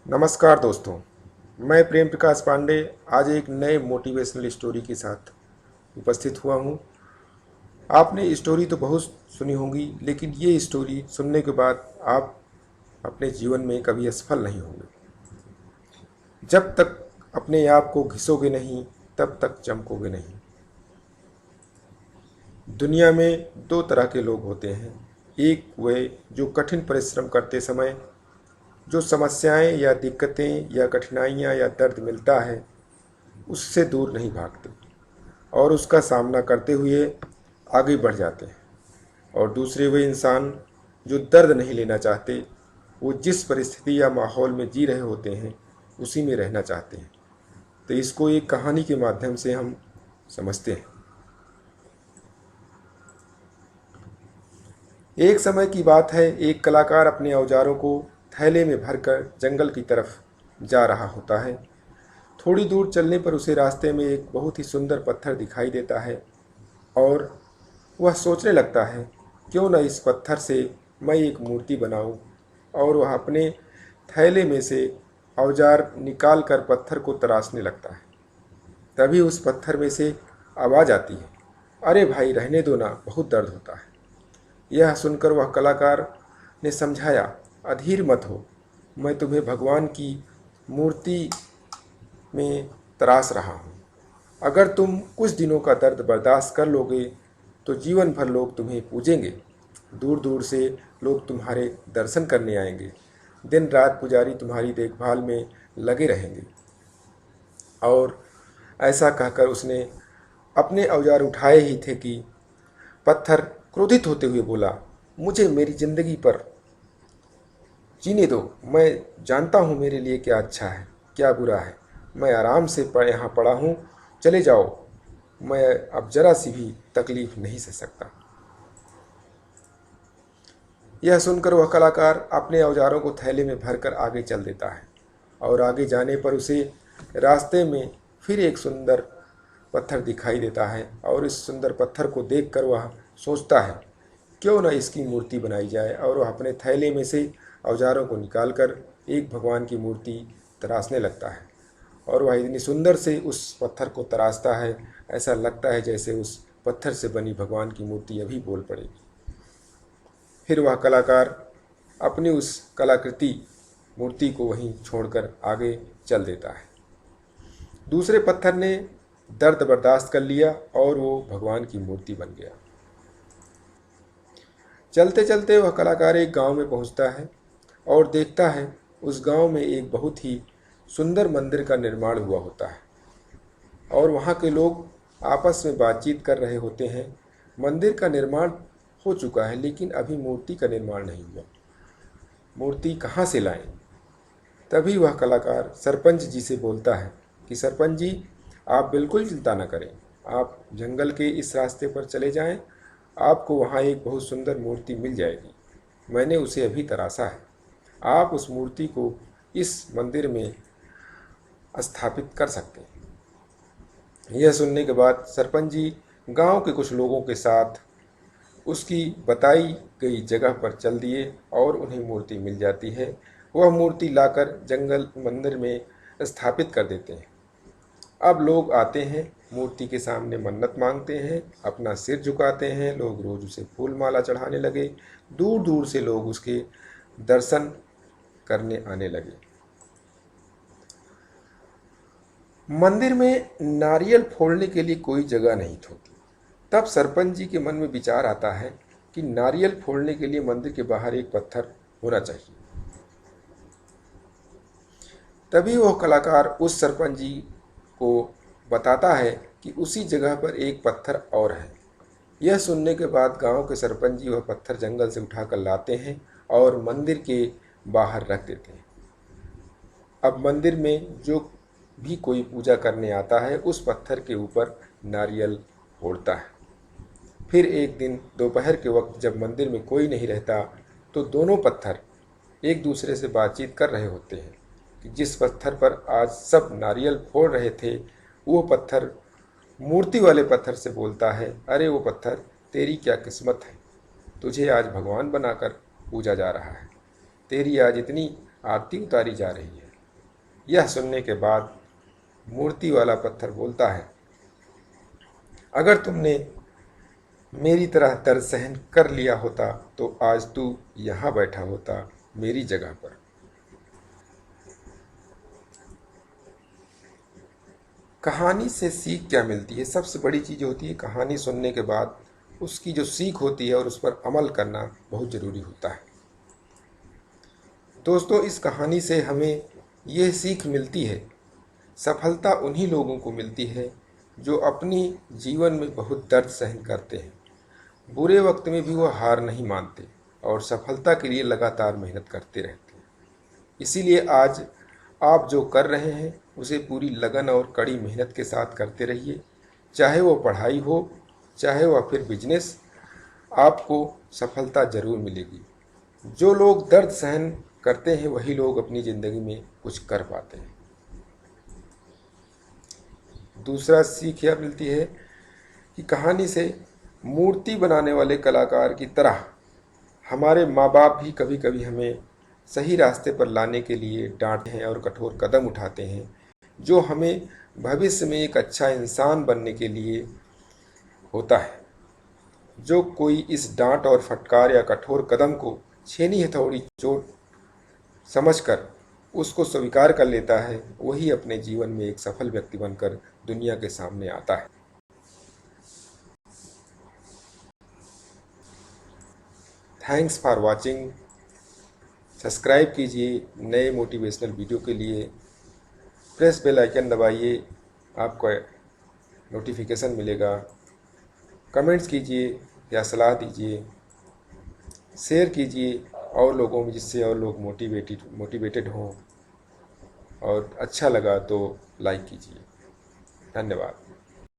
नमस्कार दोस्तों। मैं प्रेम प्रकाश पांडे आज एक नए मोटिवेशनल स्टोरी के साथ उपस्थित हुआ हूँ। आपने स्टोरी तो बहुत सुनी होंगी, लेकिन ये स्टोरी सुनने के बाद आप अपने जीवन में कभी असफल नहीं होंगे। जब तक अपने आप को घिसोगे नहीं, तब तक चमकोगे नहीं। दुनिया में दो तरह के लोग होते हैं। एक वे जो कठिन परिश्रम करते समय जो समस्याएं या दिक्कतें या कठिनाइयां या दर्द मिलता है, उससे दूर नहीं भागते और उसका सामना करते हुए आगे बढ़ जाते हैं। और दूसरे वे इंसान जो दर्द नहीं लेना चाहते, वो जिस परिस्थिति या माहौल में जी रहे होते हैं उसी में रहना चाहते हैं। तो इसको एक कहानी के माध्यम से हम समझते हैं। एक समय की बात है, एक कलाकार अपने औजारों को थैले में भरकर जंगल की तरफ जा रहा होता है। थोड़ी दूर चलने पर उसे रास्ते में एक बहुत ही सुंदर पत्थर दिखाई देता है और वह सोचने लगता है, क्यों न इस पत्थर से मैं एक मूर्ति बनाऊं। और वह अपने थैले में से औजार निकाल कर पत्थर को तराशने लगता है। तभी उस पत्थर में से आवाज़ आती है, अरे भाई रहने दो ना, बहुत दर्द होता है। यह सुनकर वह कलाकार ने समझाया, अधीर मत हो, मैं तुम्हें भगवान की मूर्ति में तराश रहा हूँ। अगर तुम कुछ दिनों का दर्द बर्दाश्त कर लोगे तो जीवन भर लोग तुम्हें पूजेंगे। दूर दूर से लोग तुम्हारे दर्शन करने आएंगे। दिन रात पुजारी तुम्हारी देखभाल में लगे रहेंगे। और ऐसा कहकर उसने अपने औजार उठाए ही थे कि पत्थर क्रोधित होते हुए बोला, मुझे मेरी जिंदगी पर जीने दो। मैं जानता हूँ मेरे लिए क्या अच्छा है, क्या बुरा है। मैं आराम से यहाँ पड़ा हूँ, चले जाओ। मैं अब जरा सी भी तकलीफ नहीं सह सकता। यह सुनकर वह कलाकार अपने औजारों को थैले में भरकर आगे चल देता है। और आगे जाने पर उसे रास्ते में फिर एक सुंदर पत्थर दिखाई देता है और इस सुंदर पत्थर को देखकर वह सोचता है, क्यों न इसकी मूर्ति बनाई जाए। और वह अपने थैले में से औजारों को निकालकर एक भगवान की मूर्ति तराशने लगता है। और वह इतनी सुंदर से उस पत्थर को तराशता है, ऐसा लगता है जैसे उस पत्थर से बनी भगवान की मूर्ति अभी बोल पड़ेगी। फिर वह कलाकार अपनी उस कलाकृति मूर्ति को वहीं छोड़कर आगे चल देता है। दूसरे पत्थर ने दर्द बर्दाश्त कर लिया और वो भगवान की मूर्ति बन गया। चलते चलते वह कलाकार एक गांव में पहुंचता है और देखता है उस गांव में एक बहुत ही सुंदर मंदिर का निर्माण हुआ होता है। और वहाँ के लोग आपस में बातचीत कर रहे होते हैं। मंदिर का निर्माण हो चुका है, लेकिन अभी मूर्ति का निर्माण नहीं हुआ। मूर्ति कहाँ से लाएं? तभी वह कलाकार सरपंच जी से बोलता है कि सरपंच जी, आप बिल्कुल चिंता न करें, आप जंगल के इस रास्ते पर चले जाएं, आपको वहाँ एक बहुत सुंदर मूर्ति मिल जाएगी। मैंने उसे अभी तराशा है। आप उस मूर्ति को इस मंदिर में स्थापित कर सकते हैं। यह सुनने के बाद सरपंच जी गांव के कुछ लोगों के साथ उसकी बताई गई जगह पर चल दिए और उन्हें मूर्ति मिल जाती है। वह मूर्ति लाकर जंगल मंदिर में स्थापित कर देते हैं। अब लोग आते हैं, मूर्ति के सामने मन्नत मांगते हैं, अपना सिर झुकाते हैं। लोग रोज उसे फूल माला चढ़ाने लगे। दूर दूर से लोग उसके दर्शन करने आने लगे। मंदिर में नारियल फोड़ने के लिए कोई जगह नहीं होती। तब सरपंच जी के मन में विचार आता है कि नारियल फोड़ने के लिए मंदिर के बाहर एक पत्थर होना चाहिए। तभी वह कलाकार उस सरपंच जी को बताता है कि उसी जगह पर एक पत्थर और है। यह सुनने के बाद गांव के सरपंच जी वह पत्थर जंगल से उठाकर लाते हैं और मंदिर के बाहर रख देते हैं। अब मंदिर में जो भी कोई पूजा करने आता है उस पत्थर के ऊपर नारियल फोड़ता है। फिर एक दिन दोपहर के वक्त जब मंदिर में कोई नहीं रहता, तो दोनों पत्थर एक दूसरे से बातचीत कर रहे होते हैं कि जिस पत्थर पर आज सब नारियल फोड़ रहे थे, वो पत्थर मूर्ति वाले पत्थर से बोलता है, अरे वो पत्थर, तेरी क्या किस्मत है, तुझे आज भगवान बनाकर पूजा जा रहा है। तेरी आज इतनी आरती उतारी जा रही है। यह सुनने के बाद मूर्ति वाला पत्थर बोलता है, अगर तुमने मेरी तरह दर्द सहन कर लिया होता तो आज तू यहाँ बैठा होता मेरी जगह पर। कहानी से सीख क्या मिलती है? सबसे बड़ी चीज़ होती है कहानी सुनने के बाद उसकी जो सीख होती है और उस पर अमल करना बहुत ज़रूरी होता है। दोस्तों, इस कहानी से हमें यह सीख मिलती है, सफलता उन्हीं लोगों को मिलती है जो अपनी जीवन में बहुत दर्द सहन करते हैं, बुरे वक्त में भी वो हार नहीं मानते और सफलता के लिए लगातार मेहनत करते रहते हैं। इसीलिए आज आप जो कर रहे हैं उसे पूरी लगन और कड़ी मेहनत के साथ करते रहिए, चाहे वो पढ़ाई हो चाहे वह फिर बिजनेस, आपको सफलता ज़रूर मिलेगी। जो लोग दर्द सहन करते हैं वही लोग अपनी ज़िंदगी में कुछ कर पाते हैं। दूसरा सीख यह मिलती है कि कहानी से मूर्ति बनाने वाले कलाकार की तरह हमारे माँ बाप भी कभी कभी हमें सही रास्ते पर लाने के लिए डांटते हैं और कठोर कदम उठाते हैं, जो हमें भविष्य में एक अच्छा इंसान बनने के लिए होता है। जो कोई इस डांट और फटकार या कठोर कदम को छेनी हथौड़ी चोट समझकर उसको स्वीकार कर लेता है, वही अपने जीवन में एक सफल व्यक्ति बनकर दुनिया के सामने आता है। Thanks for watching. सब्सक्राइब कीजिए नए मोटिवेशनल वीडियो के लिए, प्रेस बेल आइकन दबाइए, आपको नोटिफिकेशन मिलेगा। कमेंट्स कीजिए या सलाह दीजिए, शेयर कीजिए और लोगों में, जिससे और लोग मोटिवेटेड हों, और अच्छा लगा तो लाइक कीजिए। धन्यवाद।